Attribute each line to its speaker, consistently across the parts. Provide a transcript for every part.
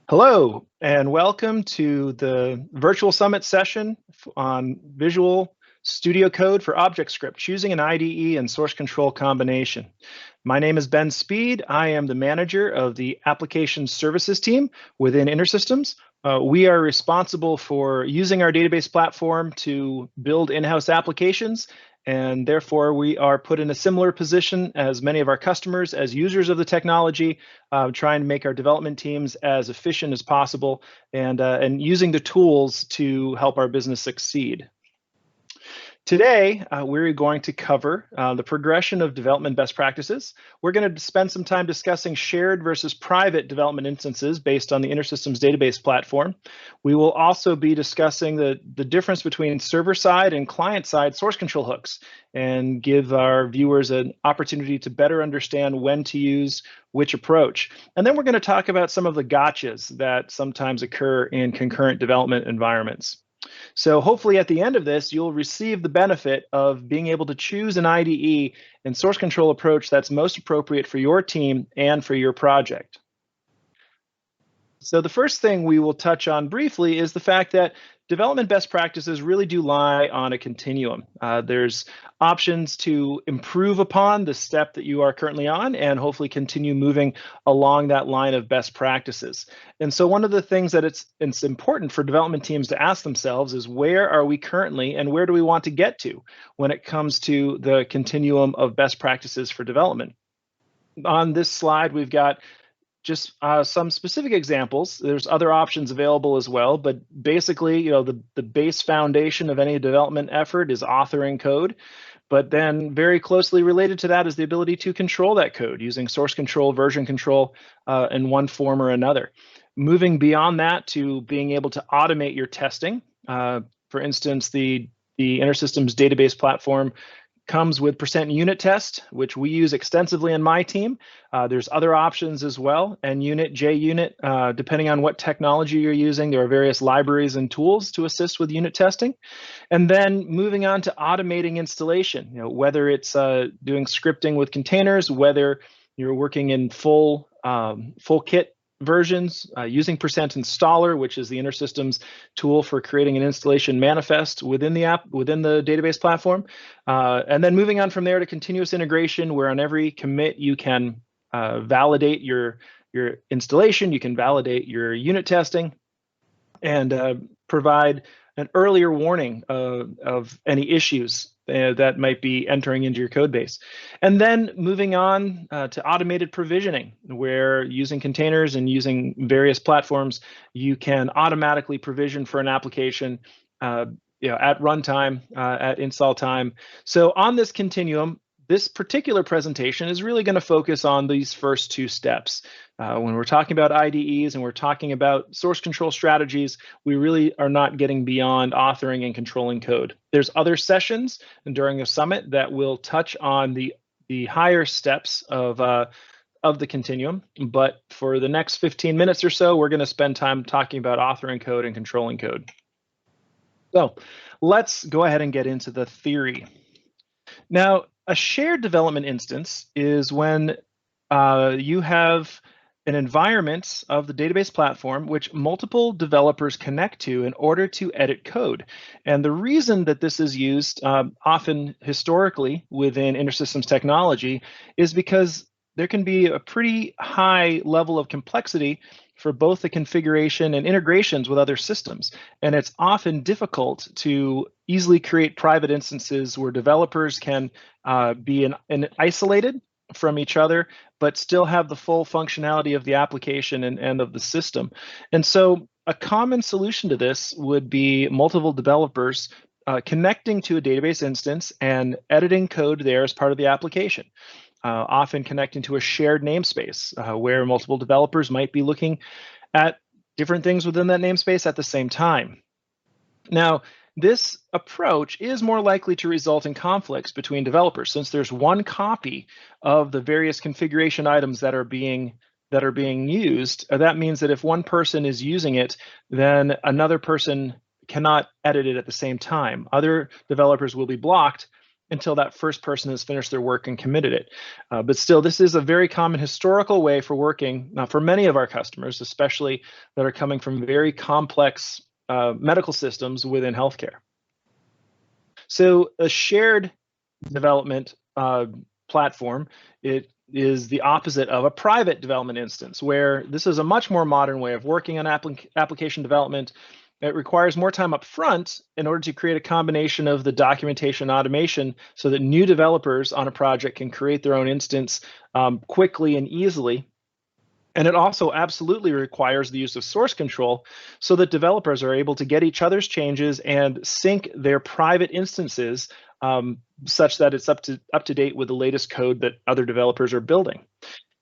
Speaker 1: Hello, and welcome to the virtual summit session on Visual Studio Code for Objectscript, choosing an IDE and source control combination. My name is Ben Speed. I am the manager of the Application Services team within InterSystems. We are responsible for using our database platform to build in-house applications, and therefore we are put in a similar position as many of our customers as users of the technology, trying to make our development teams as efficient as possible and using the tools to help our business succeed. Today, we're going to cover the progression of development best practices. We're going to spend some time discussing shared versus private development instances based on the InterSystems database platform. We will also be discussing the difference between server-side and client-side source control hooks and give our viewers an opportunity to better understand when to use which approach. And then we're going to talk about some of the gotchas that sometimes occur in concurrent development environments. So hopefully at the end of this, you'll receive the benefit of being able to choose an IDE and source control approach that's most appropriate for your team and for your project. So the first thing we will touch on briefly is the fact that development best practices really do lie on a continuum. There's options to improve upon the step that you are currently on and hopefully continue moving along that line of best practices. And so one of the things that it's important for development teams to ask themselves is, where are we currently and where do we want to get to when it comes to the continuum of best practices for development? On this slide, we've got just some specific examples. There's other options available as well, but basically, the base foundation of any development effort is authoring code. But then very closely related to that is the ability to control that code using source control, version control in one form or another. Moving beyond that to being able to automate your testing. For instance, the InterSystems database platform comes with %unit test, which we use extensively in my team. There's other options as well, NUnit, JUnit, depending on what technology you're using. There are various libraries and tools to assist with unit testing. And then moving on to automating installation, whether it's doing scripting with containers, whether you're working in full kit versions, using %installer, which is the InterSystems tool for creating an installation manifest within the database platform. And then moving on from there to continuous integration, where on every commit you can validate your installation, you can validate your unit testing, and provide an earlier warning of any issues that might be entering into your code base. And then moving on to automated provisioning, where using containers and using various platforms, you can automatically provision for an application at runtime, at install time. So on this continuum, this particular presentation is really going to focus on these first two steps. When we're talking about IDEs and we're talking about source control strategies, we really are not getting beyond authoring and controlling code. There's other sessions during the summit that will touch on the higher steps of the continuum, but for the next 15 minutes or so, we're going to spend time talking about authoring code and controlling code. So let's go ahead and get into the theory. Now, a shared development instance is when you have an environment of the database platform which multiple developers connect to in order to edit code. And the reason that this is used often historically within InterSystems technology is because there can be a pretty high level of complexity for both the configuration and integrations with other systems. And it's often difficult to easily create private instances where developers can be isolated from each other, but still have the full functionality of the application and of the system. And so a common solution to this would be multiple developers connecting to a database instance and editing code there as part of the application. Often connecting to a shared namespace where multiple developers might be looking at different things within that namespace at the same time. Now, this approach is more likely to result in conflicts between developers, since there's one copy of the various configuration items that are being used. That means that if one person is using it, then another person cannot edit it at the same time. Other developers will be blocked until that first person has finished their work and committed it. But still, this is a very common historical way for working for many of our customers, especially that are coming from very complex medical systems within healthcare. So a shared development platform, it is the opposite of a private development instance, where this is a much more modern way of working on application development. It requires more time up front in order to create a combination of the documentation and automation so that new developers on a project can create their own instance quickly and easily. And it also absolutely requires the use of source control so that developers are able to get each other's changes and sync their private instances such that it's up to date with the latest code that other developers are building.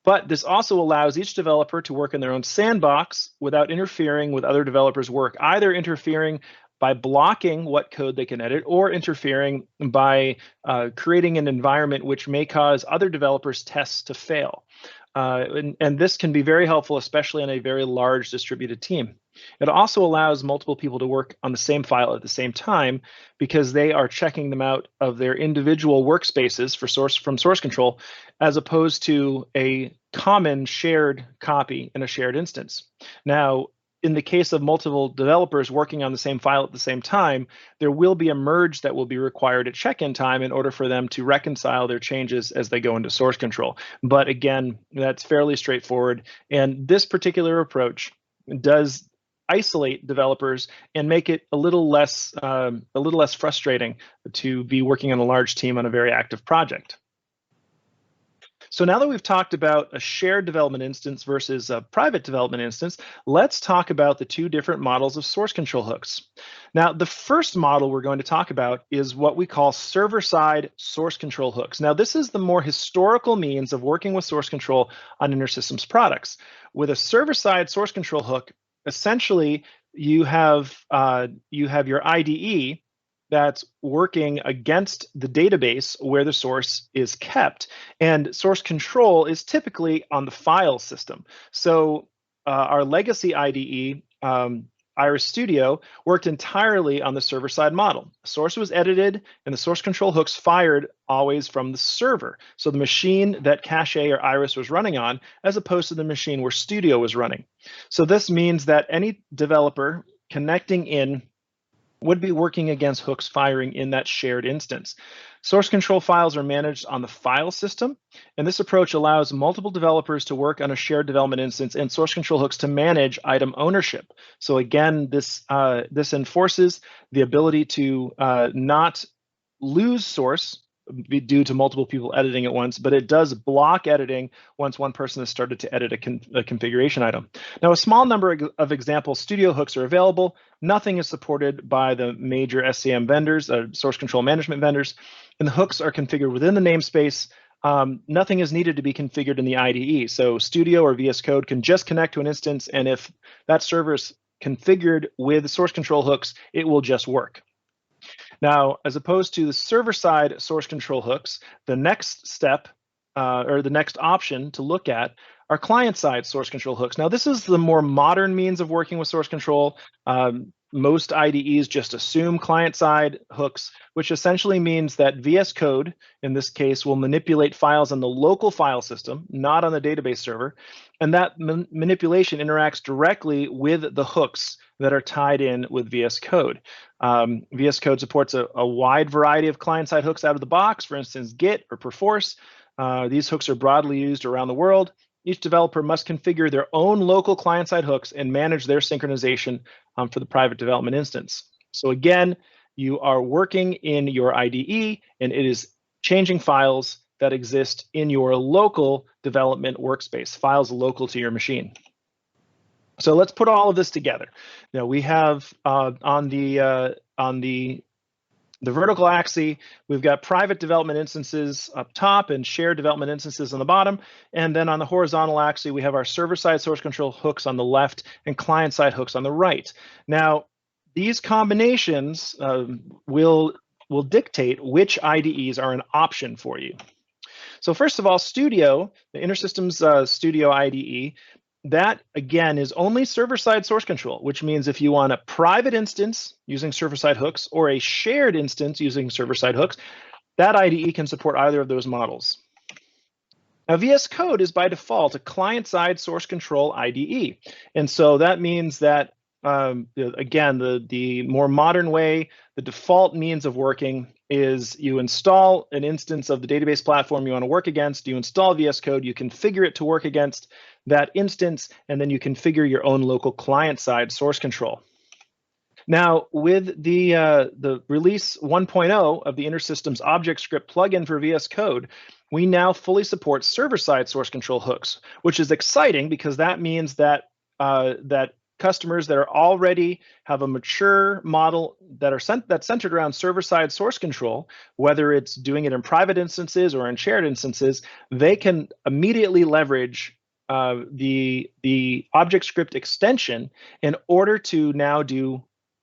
Speaker 1: But this also allows each developer to work in their own sandbox without interfering with other developers' work, either interfering by blocking what code they can edit or interfering by creating an environment which may cause other developers' tests to fail. And this can be very helpful, especially on a very large distributed team. It also allows multiple people to work on the same file at the same time because they are checking them out of their individual workspaces from source control, as opposed to a common shared copy in a shared instance. Now, in the case of multiple developers working on the same file at the same time, there will be a merge that will be required at check-in time in order for them to reconcile their changes as they go into source control. But again, that's fairly straightforward. And this particular approach does isolate developers and make it a little less frustrating to be working on a large team on a very active project. So now that we've talked about a shared development instance versus a private development instance, let's talk about the two different models of source control hooks. Now, the first model we're going to talk about is what we call server-side source control hooks. Now, this is the more historical means of working with source control on InterSystems products. With a server-side source control hook, essentially you have your IDE that's working against the database where the source is kept. And source control is typically on the file system. So our legacy IDE, Iris Studio, worked entirely on the server-side model. The source was edited and the source control hooks fired always from the server. So the machine that Cache or Iris was running on, as opposed to the machine where Studio was running. So this means that any developer connecting in would be working against hooks firing in that shared instance. Source control files are managed on the file system, and this approach allows multiple developers to work on a shared development instance and source control hooks to manage item ownership. So again, this enforces the ability to not lose source due to multiple people editing at once, but it does block editing once one person has started to edit a configuration item. Now, a small number of example Studio hooks are available. Nothing is supported by the major SCM vendors, source control management vendors, and the hooks are configured within the namespace. Nothing is needed to be configured in the IDE. So Studio or VS Code can just connect to an instance, and if that server is configured with source control hooks, it will just work. Now, as opposed to the server-side source control hooks, the next step or the next option to look at are client-side source control hooks. Now, this is the more modern means of working with source control. Most IDEs just assume client-side hooks, which essentially means that VS Code, in this case, will manipulate files on the local file system, not on the database server, and that manipulation interacts directly with the hooks that are tied in with VS Code. VS Code supports a wide variety of client-side hooks out of the box, for instance, Git or Perforce. These hooks are broadly used around the world. Each developer must configure their own local client-side hooks and manage their synchronization for the private development instance. So again, you are working in your IDE, and it is changing files that exist in your local development workspace, files local to your machine. So let's put all of this together. Now we have on the vertical axis, we've got private development instances up top and shared development instances on the bottom. And then on the horizontal axis, we have our server-side source control hooks on the left and client-side hooks on the right. Now, these combinations will dictate which IDEs are an option for you. So first of all, Studio, the InterSystems Studio IDE, that, again, is only server-side source control, which means if you want a private instance using server-side hooks or a shared instance using server-side hooks, that IDE can support either of those models. Now, VS Code is by default a client-side source control IDE. And so that means that, again, the more modern way, the default means of working is you install an instance of the database platform you want to work against, you install VS Code, you configure it to work against that instance, and then you configure your own local client-side source control. Now, with the release 1.0 of the InterSystems Objectscript plugin for VS Code, we now fully support server-side source control hooks, which is exciting because that means that that customers that are already have a mature model that's centered around server-side source control, whether it's doing it in private instances or in shared instances, they can immediately leverage the Objectscript extension in order to now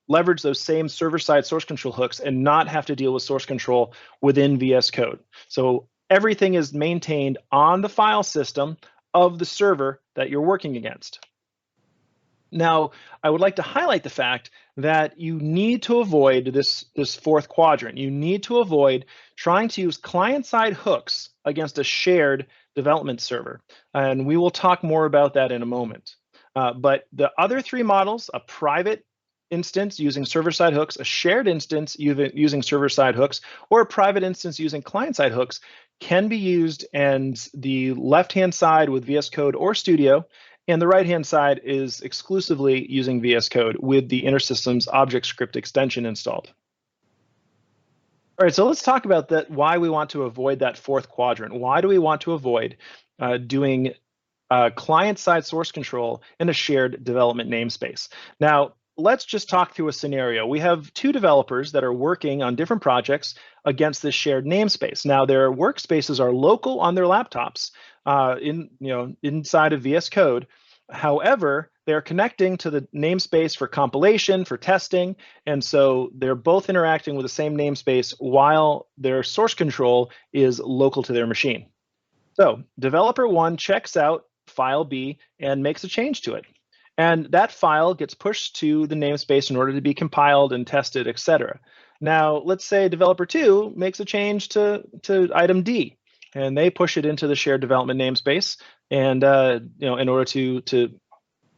Speaker 1: leverage those same server-side source control hooks and not have to deal with source control within VS Code. So everything is maintained on the file system of the server that you're working against. Now, I would like to highlight the fact that you need to avoid this fourth quadrant. You need to avoid trying to use client-side hooks against a shared development server. And we will talk more about that in a moment. But the other three models, a private instance using server-side hooks, a shared instance using server-side hooks, or a private instance using client-side hooks can be used, and the left-hand side with VS Code or Studio, and the right-hand side is exclusively using VS Code with the InterSystems Objectscript extension installed. All right, so let's talk about that, why we want to avoid that fourth quadrant. Why do we want to avoid doing client-side source control in a shared development namespace? Now, let's just talk through a scenario. We have two developers that are working on different projects against this shared namespace. Now, their workspaces are local on their laptops inside of VS Code. However, they're connecting to the namespace for compilation, for testing, and so they're both interacting with the same namespace while their source control is local to their machine. So developer 1 checks out file B and makes a change to it. And that file gets pushed to the namespace in order to be compiled and tested, etc. Now, let's say developer 2 makes a change to item D, and they push it into the shared development namespace, and in order to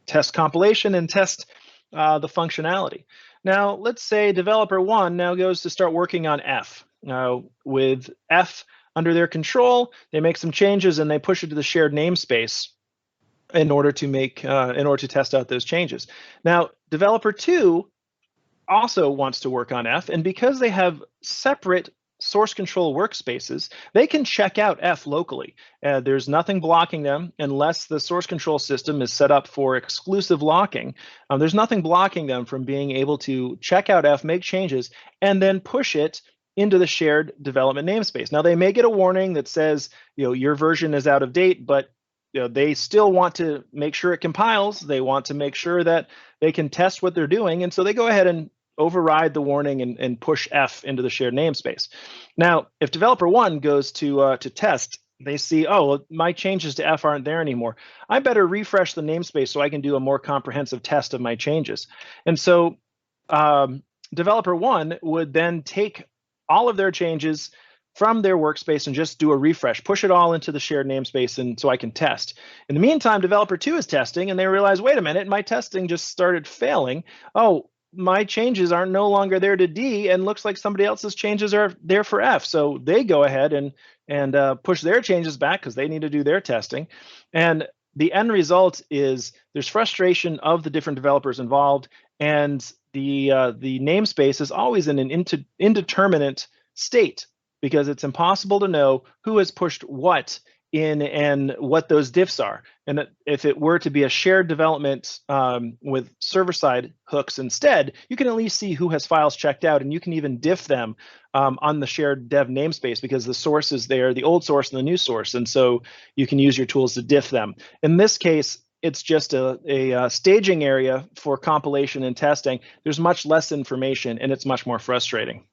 Speaker 1: test compilation and test the functionality. Now, let's say developer 1 now goes to start working on F. With F under their control, they make some changes and they push it to the shared namespace in order to test out those changes. Now, developer 2 also wants to work on F, and because they have separate source control workspaces, they can check out F locally. There's nothing blocking them unless the source control system is set up for exclusive locking. There's nothing blocking them from being able to check out F, make changes, and then push it into the shared development namespace. Now, they may get a warning that says, your version is out of date, but they still want to make sure it compiles. They want to make sure that they can test what they're doing. And so they go ahead and override the warning and push F into the shared namespace. Now, if developer 1 goes to test, they see, oh, well, my changes to F aren't there anymore. I better refresh the namespace so I can do a more comprehensive test of my changes. And so developer 1 would then take all of their changes from their workspace and just do a refresh, push it all into the shared namespace, and so I can test. In the meantime, developer 2 is testing, and they realize, wait a minute, my testing just started failing. Oh, my changes are no longer there to D, and looks like somebody else's changes are there for F. So they go ahead and push their changes back because they need to do their testing. And the end result is there's frustration of the different developers involved, and the namespace is always in an indeterminate state, because it's impossible to know who has pushed what in and what those diffs are. And if it were to be a shared development with server-side hooks instead, you can at least see who has files checked out, and you can even diff them on the shared dev namespace because the source is there, the old source and the new source, and so you can use your tools to diff them. In this case, it's just a staging area for compilation and testing. There's much less information, and it's much more frustrating.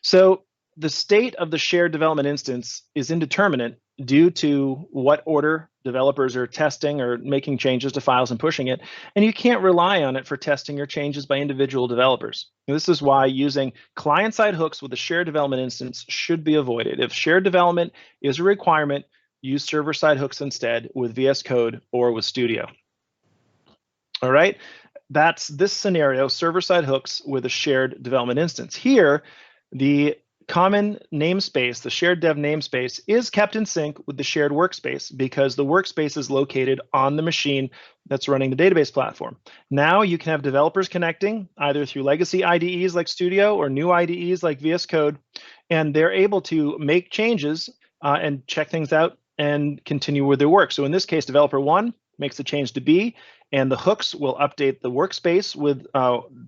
Speaker 1: So the state of the shared development instance is indeterminate due to what order developers are testing or making changes to files and pushing it, and you can't rely on it for testing or changes by individual developers. This is why using client-side hooks with a shared development instance should be avoided. If shared development is a requirement, use server-side hooks instead with VS Code or with Studio. All right, that's this scenario, server-side hooks with a shared development instance. Here, the common namespace, the shared dev namespace, is kept in sync with the shared workspace because the workspace is located on the machine that's running the database platform. Now you can have developers connecting either through legacy IDEs like Studio or new IDEs like VS Code, and they're able to make changes and check things out and continue with their work. So in this case, developer 1 makes the change to B, and the hooks will update the workspace with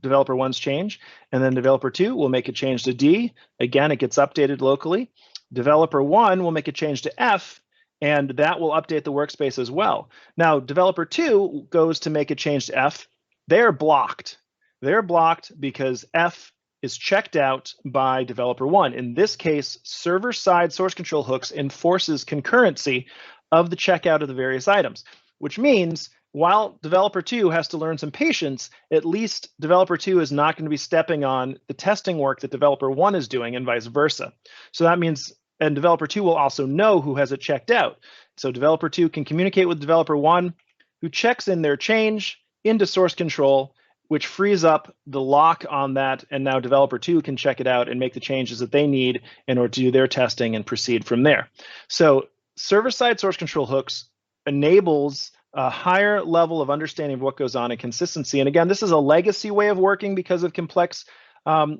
Speaker 1: developer 1's change, and then developer 2 will make a change to D. Again, it gets updated locally. Developer 1 will make a change to F, and that will update the workspace as well. Now, developer 2 goes to make a change to F. They're blocked. They're blocked because F is checked out by developer 1. In this case, server-side source control hooks enforces concurrency of the checkout of the various items, which means while developer 2 has to learn some patience, at least developer 2 is not going to be stepping on the testing work that developer 1 is doing and vice versa. So that means, and developer 2 will also know who has it checked out. So developer 2 can communicate with developer 1, who checks in their change into source control, which frees up the lock on that, and now developer 2 can check it out and make the changes that they need in order to do their testing and proceed from there. So server-side source control hooks enables a higher level of understanding of what goes on and consistency. And again, this is a legacy way of working because of complex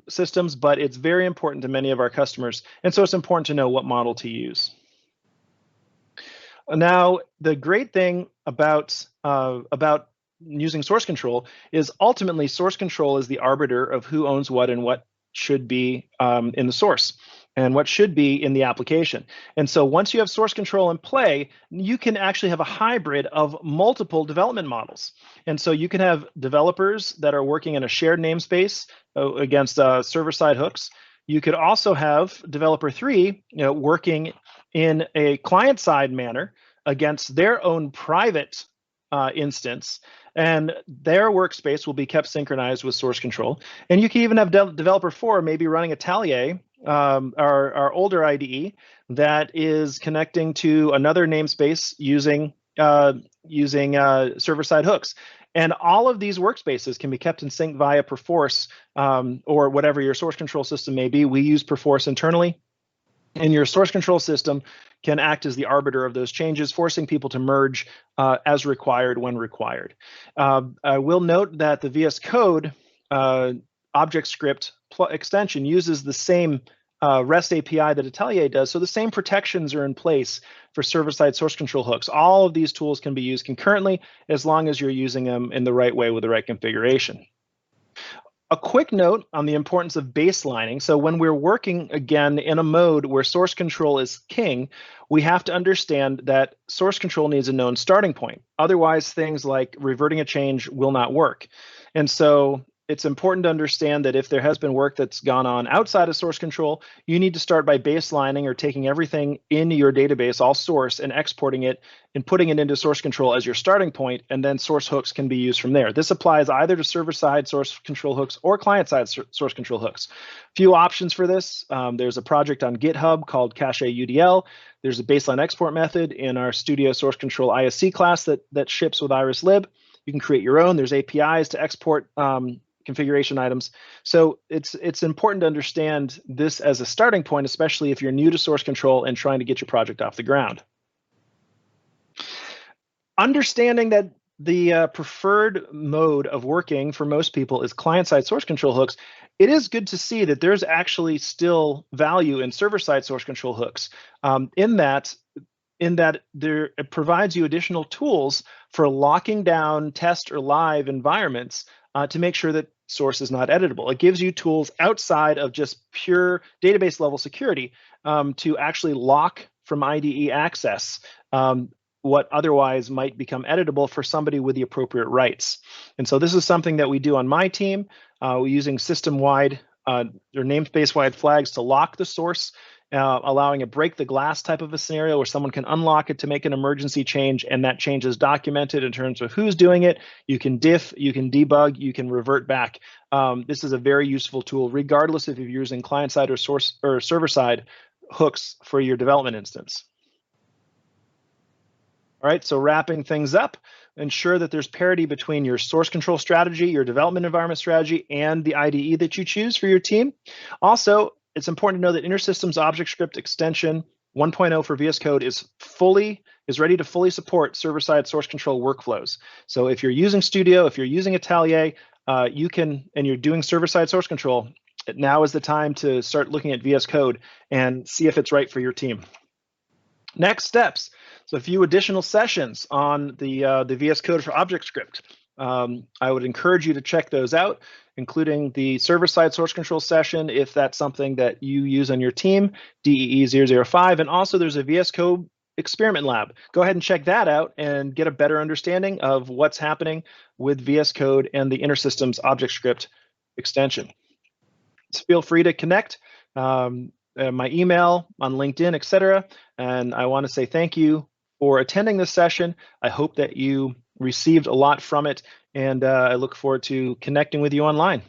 Speaker 1: systems, but it's very important to many of our customers. And so it's important to know what model to use. Now, the great thing about using source control is ultimately source control is the arbiter of who owns what and what should be in the source and what should be in the application. And so once you have source control in play, you can actually have a hybrid of multiple development models. And so you can have developers that are working in a shared namespace against server-side hooks. You could also have developer 3 working in a client-side manner against their own private instance, and their workspace will be kept synchronized with source control. And you can even have developer 4 maybe running a Talier, our older IDE, that is connecting to another namespace using server-side hooks. And all of these workspaces can be kept in sync via Perforce or whatever your source control system may be. We use Perforce internally. And your source control system can act as the arbiter of those changes, forcing people to merge as required when required. I will note that the VS Code Objectscript extension uses the same REST API that Atelier does, so the same protections are in place for server-side source control hooks. All of these tools can be used concurrently as long as you're using them in the right way with the right configuration. A quick note on the importance of baselining. So when we're working, again, in a mode where source control is king, we have to understand that source control needs a known starting point. Otherwise, things like reverting a change will not work. And so it's important to understand that if there has been work that's gone on outside of source control, you need to start by baselining or taking everything in your database, all source, and exporting it and putting it into source control as your starting point, and then source hooks can be used from there. This applies either to server-side source control hooks or client-side source control hooks. Few options for this. There's a project on GitHub called Cache UDL. There's a baseline export method in our Studio source control ISC class that ships with IrisLib. You can create your own. There's APIs to export configuration items. So it's important to understand this as a starting point, especially if you're new to source control and trying to get your project off the ground. Understanding that the preferred mode of working for most people is client-side source control hooks, it is good to see that there's actually still value in server-side source control hooks in that it provides you additional tools for locking down test or live environments to make sure that source is not editable. It gives you tools outside of just pure database level security to actually lock from IDE access what otherwise might become editable for somebody with the appropriate rights. And so this is something that we do on my team. We're using system-wide or namespace-wide flags to lock the source allowing a break the glass type of a scenario where someone can unlock it to make an emergency change, and that change is documented in terms of who's doing it. You can diff, you can debug, you can revert back. This is a very useful tool, regardless if you're using client-side or source or server-side hooks for your development instance. All right, so wrapping things up, ensure that there's parity between your source control strategy, your development environment strategy, and the IDE that you choose for your team. Also, it's important to know that InterSystems Objectscript Extension 1.0 for VS Code is ready to fully support server-side source control workflows. So if you're using Studio, if you're using Atelier, you can, and you're doing server-side source control, now is the time to start looking at VS Code and see if it's right for your team. Next steps. So a few additional sessions on the VS Code for ObjectScript. I would encourage you to check those out, including the server-side source control session, if that's something that you use on your team, DEE 005, and also there's a VS Code experiment lab. Go ahead and check that out and get a better understanding of what's happening with VS Code and the InterSystems Objectscript extension. So feel free to connect. My email on LinkedIn, etc. And I want to say thank you for attending this session. I hope that you received a lot from it, and I look forward to connecting with you online.